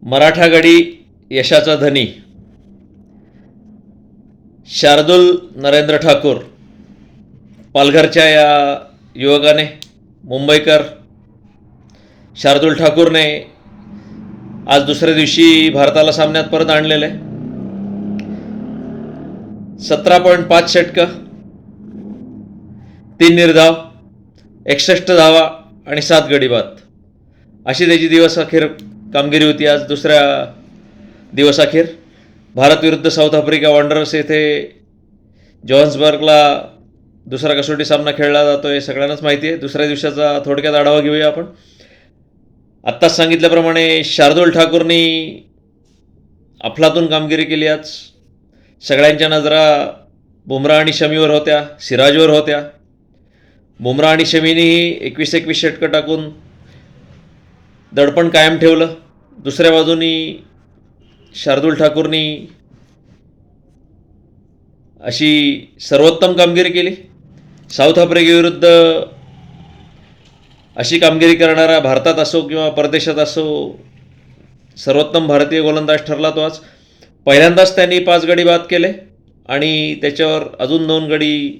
मराठा गडी यशाचा धनी शार्दूल नरेंद्र ठाकूर पालघरच्या या युवकाने मुंबईकर शार्दूल ठाकूरने आज दुसऱ्या दिवशी भारताला सामन्यात परत आणलेलं आहे. 17.5 षटकं, 3 निर्धाव, 61 धावा आणि 7 गडी बाद अशी त्याची दिवस अखेर कामगिरी होती. आज दुसऱ्या दिवस अखेर भारत विरुद्ध साऊथ आफ्रिका वॉन्डरर्स येथे जोहान्सबर्गला दुसरा कसोटी सामना खेळला जातो हे सगळ्यांनाच माहिती आहे. दुसऱ्या दिवसाचा थोडक्यात आढावा घेऊया आपण. आत्ताच सांगितल्याप्रमाणे शार्दूल ठाकूरनी अफलातून कामगिरी केली. आज सगळ्यांच्या नजरा बुमराह आणि शमीवर होत्या, सिराजवर होत्या. बुमराह आणि शमीनेही 21-21 षटकं टाकून दडपण कायम ठेवलं. दुसऱ्या बाजूनी शार्दूल ठाकूरनी अशी सर्वोत्तम कामगिरी केली. साऊथ आफ्रिकेविरुद्ध अशी कामगिरी करणारा भारतात असो किंवा परदेशात असो सर्वोत्तम भारतीय गोलंदाज ठरला तो आज. पहिल्यांदाच त्यांनी 5 गडी बाद केले आणि त्याच्यावर अजून 2 गडी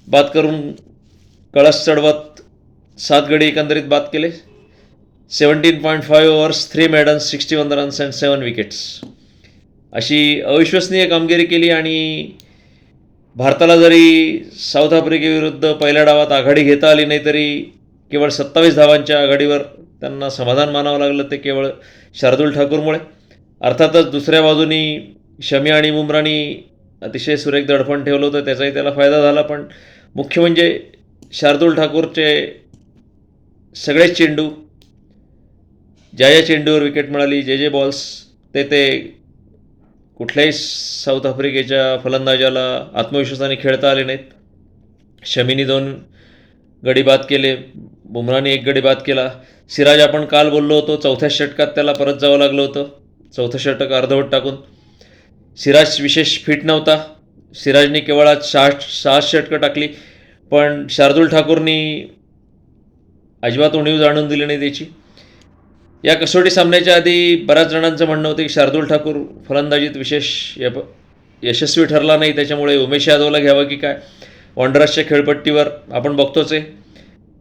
बाद करून कळस चढवत 7 गडी एकंदरीत बाद केले. 17.5 overs, 3 maidens, 61 runs and 7 wickets अशी अविश्वसनीय कामगिरी केली. आणि भारताला जरी साऊथ आफ्रिकेविरुद्ध पहिल्या डावात आघाडी घेता आली नाही तरी केवळ 27 धावांच्या आघाडीवर त्यांना समाधान मानावं लागलं, ते केवळ शार्दूल ठाकूरमुळे. अर्थातच दुसऱ्या बाजूनी शमी आणि बुमरानी अतिशय सुरेख दडपण ठेवलं होतं, त्याचाही त्याला फायदा झाला. पण मुख्य म्हणजे शार्दूल ठाकूरचे सगळेच चेंडू, ज्या चेंडूवर विकेट मिळाली, जे बॉल्स ते कुठल्याही साऊथ आफ्रिकेच्या फलंदाजाला आत्मविश्वासाने खेळता आले नाहीत. शमीनी 2 गडी बाद केले, बुमराहने 1 गडी बाद केला. सिराज आपण काल बोललो होतो, 4थ्या षटकात त्याला परत जावं लागलं होतं, 4थं षटक अर्धवट टाकून. सिराज विशेष फिट नव्हता. सिराजने केवळ आज 6 षटकं टाकली, पण शार्दूल ठाकूरनी अजिबात उणीव जाणून दिली नाही त्याची. या कसोटी सामन्याच्या आधी बऱ्याच जणांचं म्हणणं होतं की शार्दूल ठाकूर फलंदाजीत विशेष यशस्वी ठरला नाही, त्याच्यामुळे उमेश यादवला घ्यावं की काय. वॉन्डरर्सच्या खेळपट्टीवर आपण बघतोच आहे,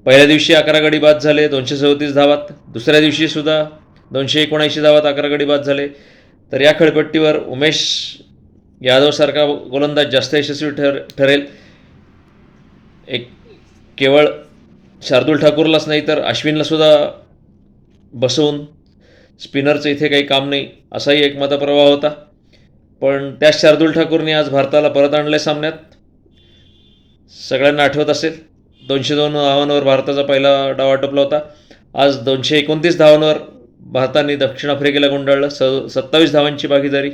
पहिल्या दिवशी 11 गडी बाद झाले, 237 धावात. दुसऱ्या दिवशीसुद्धा 279 धावात 11 गडी बाद झाले. तर या खेळपट्टीवर उमेश यादवसारखा गोलंदाज जास्त यशस्वी ठरेल. एक केवळ शार्दूल ठाकूरलाच नाही तर अश्विनलासुद्धा बसवून स्पिनरचं इथे काही काम नाही असाही एक मतप्रवाह होता. पण त्याच शार्दूल ठाकूरने आज भारताला परत आणले सामन्यात. सगळ्यांना आठवत असेल, 202 धावांवर भारताचा पहिला डाव आटोपला होता. आज 229 धावांवर भारताने दक्षिण आफ्रिकेला गुंडाळलं. 27 धावांची भागीदारी,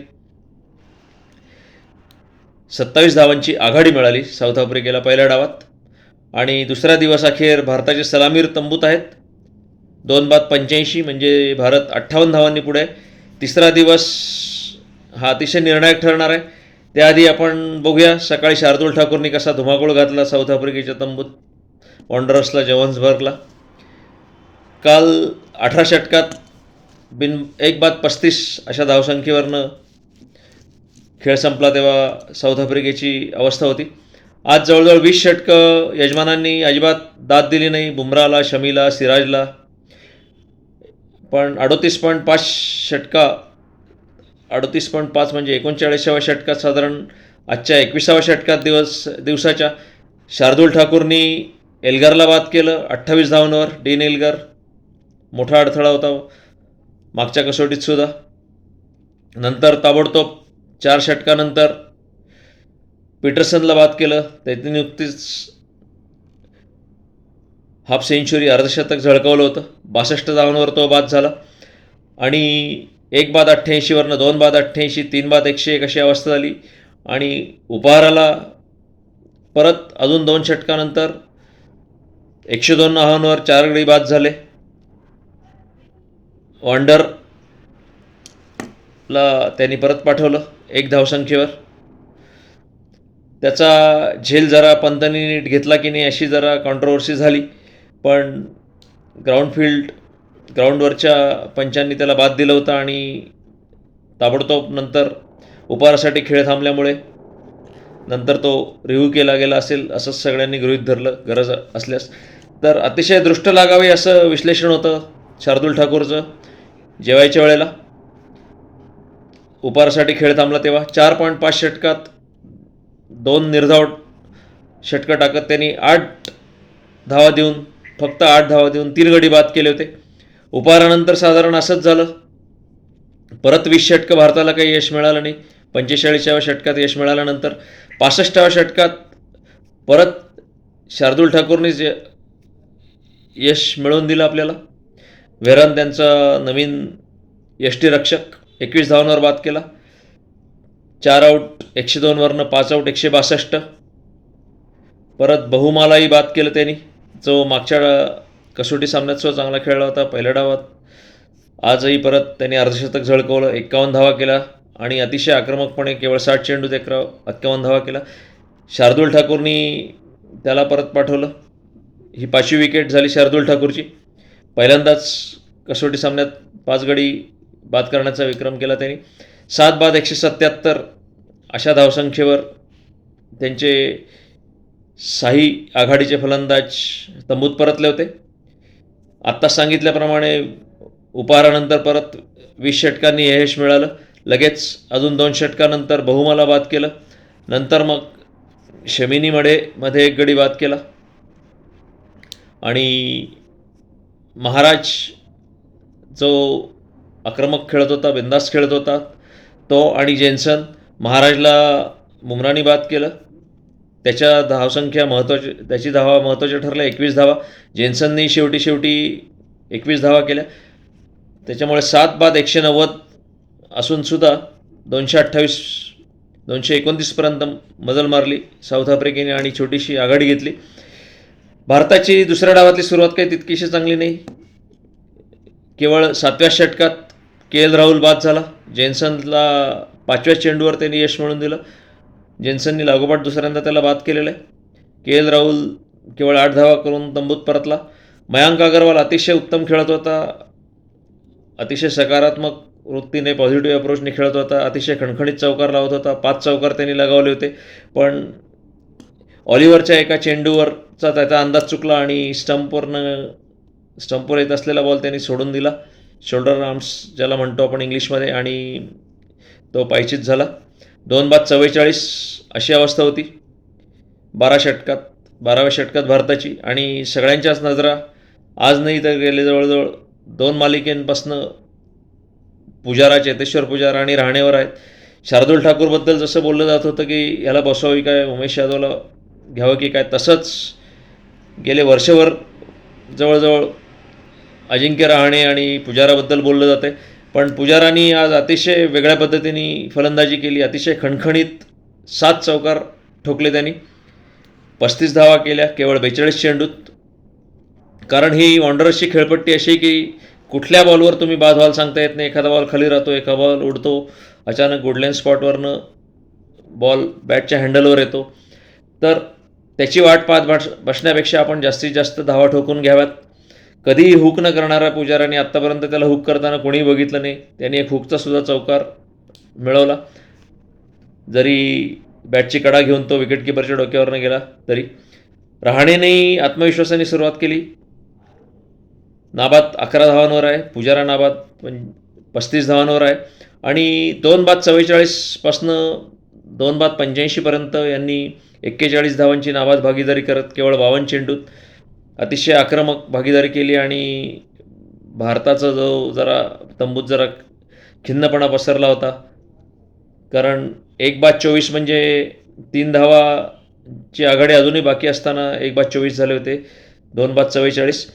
27 धावांची आघाडी मिळाली साऊथ आफ्रिकेला पहिल्या डावात. आणि दुसरा दिवस अखेर भारताचे सलामीर तंबूत आहेत. 2 बाद 85 म्हणजे भारत 58 धावांनी पुढे. तिसरा दिवस हा अतिशय निर्णायक ठरणार आहे. त्याआधी आपण बघूया सकाळी शार्दूल ठाकूरनी कसा धुमाकूळ घातला साऊथ आफ्रिकेच्या तंबूत वॉन्डरर्सला, जोहान्सबर्गला. काल 18 षटकात 1 बाद 35 अशा धावसंख्येवरनं खेळ संपला तेव्हा साऊथ आफ्रिकेची अवस्था होती. आज जवळजवळ 20 षटकं यजमानांनी अजिबात दाद दिली नाही, बुमराहला, शमीला, सिराजला. पण 38.5 षटका, 38.5 म्हणजे 39व्या षटकात साधारण आजच्या 21व्या षटकात दिवसाच्या शार्दूल ठाकूरनी एल्गारला बाद केलं 28 धावांवर. डीन एल्गार मोठा अडथळा होता मागच्या कसोटीतसुद्धा. नंतर ताबडतोब 4 षटकानंतर पीटरसनला बाद केलं, त्याने नुकतीच हाफ सेंचुरी, अर्धशतक झळकवलं होतं. 62 धावांवर तो बाद झाला. आणि 1 बाद 88वरनं 2 बाद 88, 3 बाद 101 अशी अवस्था झाली. आणि उपहाराला परत अजून 2 षटकानंतर 102 धावांवर 4 गडी बाद झाले. वॉन्डरला त्यांनी परत पाठवलं 1 धावसंख्येवर. त्याचा झेल जरा पंतनी नीट घेतला की नाही अशी जरा कॉन्ट्रोवर्सी झाली. पण ग्राउंड फील्ड ग्राउंडवरच्या पंचांनी त्याला बाद दिलं होतं आणि ताबडतोब नंतर उपहारासाठी खेळ थांबल्यामुळे नंतर तो रिव्ह्यू केला गेला असेल असंच सगळ्यांनी गृहीत धरलं गरज असल्यास. तर अतिशय दृष्ट लागावे असं विश्लेषण होतं शार्दूल ठाकूरचं जेवायच्या वेळेला. उपहारासाठी खेळ थांबला तेव्हा 4.5 षटकात 2 निर्धाव षटकं टाकत त्यांनी 8 धावा देऊन फक्त 8 धावा देऊन 3 गडी बाद केले होते. उपहारानंतर साधारण असंच झालं. परत 20 षटकं भारताला काही यश मिळालं नाही. 45व्या षटकात यश मिळाल्यानंतर 65व्या षटकात परत शार्दूल ठाकूरनेच यश मिळवून दिलं आपल्याला. व्हेरन त्यांचा नवीन यष्टीरक्षक 21 धावांवर बाद केला. 4 आऊट 102 वरनं 5 आऊट 162. परत बहुमालाही बाद केलं त्यांनी, जो मागच्या कसोटी सामन्यात सुद्धा चांगला खेळला होता पहिल्या डावात. आजही परत त्यांनी अर्धशतक झळकवलं, 51 धावा केला आणि अतिशय आक्रमकपणे केवळ 60 चेंडूत 51 धावा केला. शार्दूल ठाकूरनी त्याला परत पाठवलं. ही 5वी विकेट झाली शार्दूल ठाकूरची. पहिल्यांदाच कसोटी सामन्यात 5 गडी बाद करण्याचा विक्रम केला त्यांनी. 7 बाद 177 अशा धावसंख्येवर त्यांचे शाही आघाडीचे फलंदाज तंबूत परतले होते. आत्ता सांगितल्याप्रमाणे उपहारानंतर परत 20 षटकांनी यश मिळालं. लगेच अजून 2 षटकानंतर बहुमाला बाद केलं. नंतर मग शमिनी मध्ये 1 गडी बाद केला आणि महाराज जो आक्रमक खेळत होता, बिंदास खेळत होता, तो आणि जेन्सन, महाराजला बुमरानी बाद केलं. त्याच्या धावसंख्या त्याची धावा महत्त्वाच्या ठरल्या, 21 धावा. जेन्सननी शेवटी 21 धावा केल्या. त्याच्यामुळे 7 बाद 190 असूनसुद्धा 228 229पर्यंत मजल मारली साऊथ आफ्रिकेने आणि छोटीशी आघाडी घेतली. भारताची दुसऱ्या डावातली सुरुवात काही तितकीशी चांगली नाही. केवळ 7व्या षटकात के. राहुल बाद झाला. जेन्सनला 5व्या चेंडूवर त्यांनी यश मिळवून दिलं. जेन्सननी लागोपाठ दुसऱ्यांदा त्याला बाद केलेलं आहे. के. राहुल केवळ 8 धावा करून तंबूत परतला. मयांक अगरवाल अतिशय उत्तम खेळत होता. अतिशय सकारात्मक वृत्तीने पॉझिटिव्ह अप्रोचने खेळत होता. अतिशय खणखणीत चौकार लावत होता. 5 चौकार त्यांनी लगावले होते. पण ऑलिव्हरच्या एका चेंडूवरचा त्याचा अंदाज चुकला आणि स्टंपवर येत असलेला बॉल त्यांनी सोडून दिला. शोल्डर आर्म्स ज्याला म्हणतो आपण इंग्लिशमध्ये, आणि तो पायचीत झाला. 2 बाद 44 अशी अवस्था होती 12व्या षटकात भारताची. आणि सगळ्यांच्याच नजरा आज नाही तर गेले जवळजवळ 2 मालिकेंपासनं पुजारा, चेतेश्वर पुजारा आणि रहाणेवर आहेत. शार्दूल ठाकूरबद्दल जसं बोललं जात होतं की याला बसवावी काय, उमेश यादवला घ्यावं की काय, तसंच गेले वर्षभर जवळजवळ अजिंक्य रहाणे आणि पुजाराबद्दल बोललं जातं. पण पुजारानी आज अतिशय वेगळ्या पद्धतीने फलंदाजी केली. अतिशय खणखणीत 7 चौकार ठोकले त्यांनी. 35 धावा केल्या केवळ 42 चेंडूत. कारण ही वॉन्डरर्सची खेळपट्टी अशी की कुठल्या बॉलवर तुम्ही बाद व्हाल सांगता येत नाही. एखादा बॉल खाली राहतो, एखादा बॉल उडतो, अचानक गुडलाईन स्पॉटवरनं बॉल बॅटच्या हँडलवर येतो. तर त्याची वाट पाहत बसण्यापेक्षा आपण जास्तीत जास्त धावा ठोकून घ्याव्यात. कधीही हुक न करणारा पुजाराने आत्तापर्यंत त्याला हुक करताना कोणीही बघितलं नाही. त्यांनी एक हुकचा सुद्धा चौकार मिळवला. जरी बॅटची कडा घेऊन तो विकेटकीपरच्या डोक्यावरनं गेला तरी. रहाणेनेही आत्मविश्वासाने सुरुवात केली. नाबाद 11 धावांवर आहे. पुजारा नाबाद 35 धावांवर आहे. आणि 2 बाद 44पासनं 2 बाद 85पर्यंत यांनी 41 धावांची नाबाद भागीदारी करत केवळ 52 चेंडूत अतिशय आक्रमक भागीदारी केली. आणि भारताचा जो तंबूत जरा खिन्नपणा पसरला होता. कारण 1 बाद 24 म्हणजे 3 धावाची आघाडी अजूनही बाकी असताना 1 बाद 24 झाले होते. 2 बाद 44.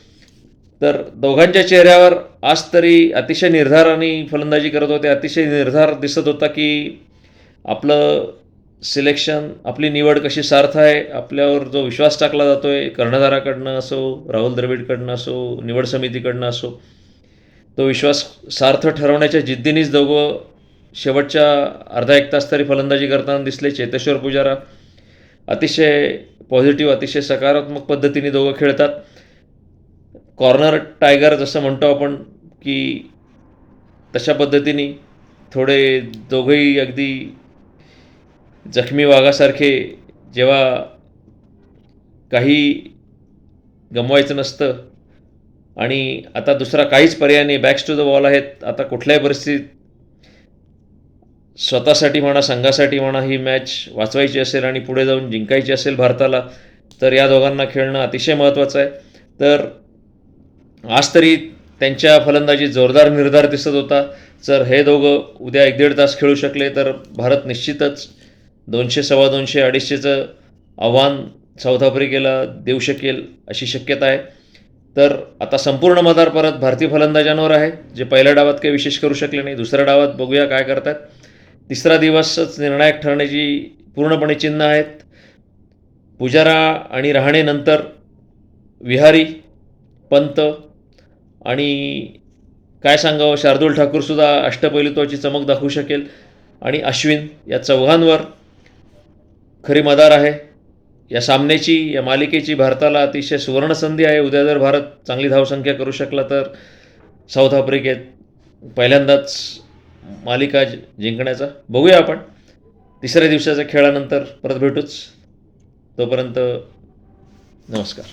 तर दोघांच्या चेहऱ्यावर आज तरी अतिशय निर्धाराने फलंदाजी करत होते. अतिशय निर्धार दिसत होता की आपलं सिलेक्शन, आपली निवड कशी सार्थ आहे. आपल्यावर जो विश्वास टाकला जातो आहे कर्णधाराकडनं असो, राहुल द्रविडकडनं असो, निवड समितीकडनं असो, तो विश्वास सार्थ ठरवण्याच्या जिद्दीनेच दोघं शेवटच्या अर्धा 1 तास तरी फलंदाजी करताना दिसले. चेतेश्वर पुजारा अतिशय पॉझिटिव्ह, अतिशय सकारात्मक पद्धतीने दोघं खेळतात. कॉर्नर टायगर जसं म्हणतो आपण की तशा पद्धतीने थोडे दोघंही अगदी जखमी वाघासारखे, जेव्हा काही गमवायचं नसतं आणि आता दुसरा काहीच पर्याय नाही, बॅक्स टू द वॉल आहेत, आता कुठल्याही परिस्थितीत स्वतःसाठी म्हणा संघासाठी म्हणा ही मॅच वाचवायची असेल आणि पुढे जाऊन जिंकायची असेल भारताला, तर या दोघांना खेळणं अतिशय महत्त्वाचं आहे. तर आज तरी त्यांच्या फलंदाजीत जोरदार निर्धार दिसत होता. जर हे दोघं उद्या 1-1.5 तास खेळू शकले तर भारत निश्चितच 200, 250, 250चं आव्हान साऊथ आफ्रिकेला देऊ शकेल अशी शक्यता आहे. तर आता संपूर्ण मदार परत भारतीय फलंदाजांवर आहे, जे पहिल्या डावात काही विशेष करू शकले नाही. दुसऱ्या डावात बघूया काय करतात. तिसरा दिवसच निर्णायक ठरण्याची पूर्णपणे चिन्ह आहेत. पुजारा आणि रहाणेनंतर विहारी, पंत आणि काय सांगावं, शार्दूल ठाकूरसुद्धा अष्टपैलुत्वाची चमक दाखवू शकेल आणि अश्विन, या चौघांवर खरी मदार आहे. या सामन्याची, या मालिकेची भारताला अतिशय सुवर्णसंधी आहे. उद्या जर भारत चांगली धावसंख्या करू शकला तर साऊथ आफ्रिकेत पहिल्यांदाच मालिका जिंकण्याचा बघूया आपण. तिसऱ्या दिवसाच्या खेळानंतर परत भेटूच. तोपर्यंत नमस्कार.